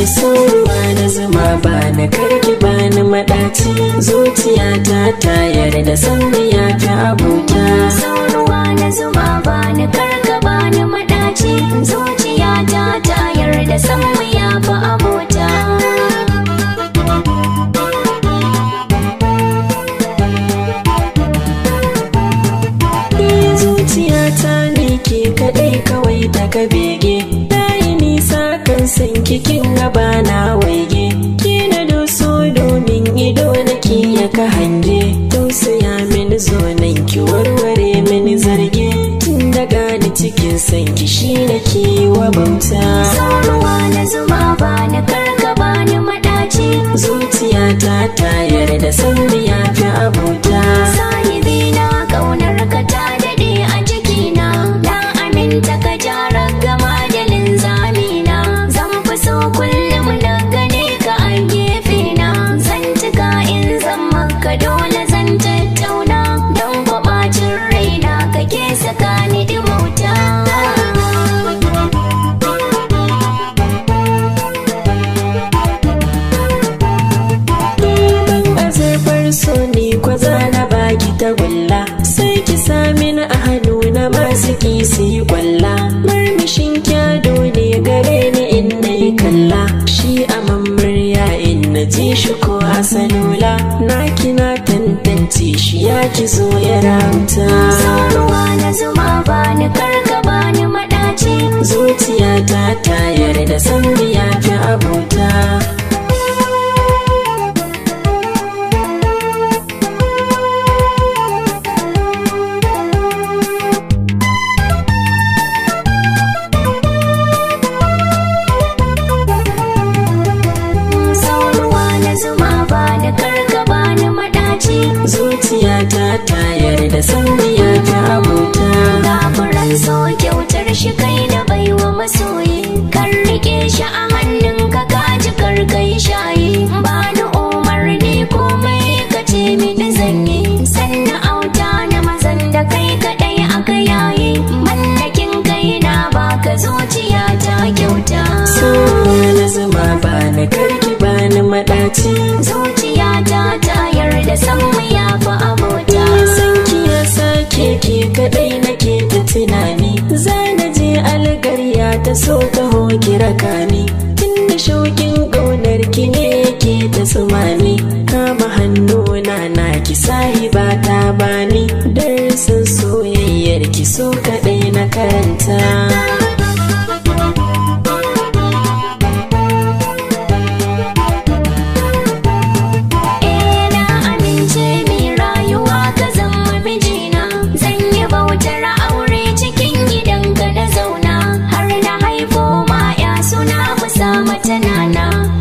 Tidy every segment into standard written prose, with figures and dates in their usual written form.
so ruwa na zuma ba na karki ba ni maɗaci, zuciyata ta yarda san ya fi abota. So ruwa na zuma ba ni karka ba ni maɗaci, zuciyata ta yarda san ya fi abota. Zuciyata ne ke kaɗai kawai daga bege, ta yi nisa kan san kikin gaba na waige, ki na doso domin ido na ki ya ka hange, tausaya mini zo nan ki warware mini zarge, tun daga ni cikin san ki shi na ki wa bauta. So ruwa na zuma ba ni karka ba ni maɗaci, zuciyata ta yarda san ya fi abota. sahibi na ƙaunar ka ta daɗe a jikina, na aminta ka jara gama da linzamina, zan fi so kullum na gane ka a gefe na, zan cika in zan maka dole zan tattauna, don kwaɓacin raina kake saka ni dimauta. So ni kwa zana baki tagulla, sai ki sami na a hannu na masu kisi kwalla, murmushin kyado ne gare ni in na yi kalla, shi a murya in na ji shi ko a salula, na kina tantance shi ya ki zo ya rauta. So ruwa na zuma ba ni karka ba ni maɗaci, zuciyata ta yarda san ya fi abota. Zuciyata ta yarda san ya fi abota. Gafuran so kyautar shi kai na baiwa masoyi, kan rike shi a hannunka kaji karkai shayi, ba ni umarni komai ka ce mini zanyi, sannan auta na mazan da kai kadai aka yayi, mallakin kai na baka zuciyata kyauta. So na zuma ba na karki ba ni maɗaci, zuciyata ta yarda san ya fi abota. san ki ya sake ki kadai nake ta tunani, za na je algarya ta so ta hoki rakani, tun da shaukin ƙaunar ki ne yake ta tsumani, kama hannuna na ki sahiba ta bani, darsin soyayyar ki so kadai na karanta.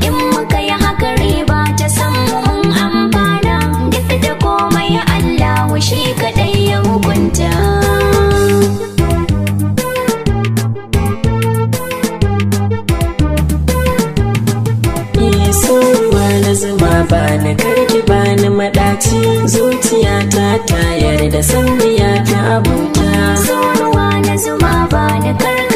In muka yi haka riba ta samu mun amfana, duk da komai Allah shi kaɗai ya hukunta. So ruwa na zuma ba na karki ba ni maɗaci, zuciyata ta yarda san ya fi abota. So ruwa na zuma ba na karki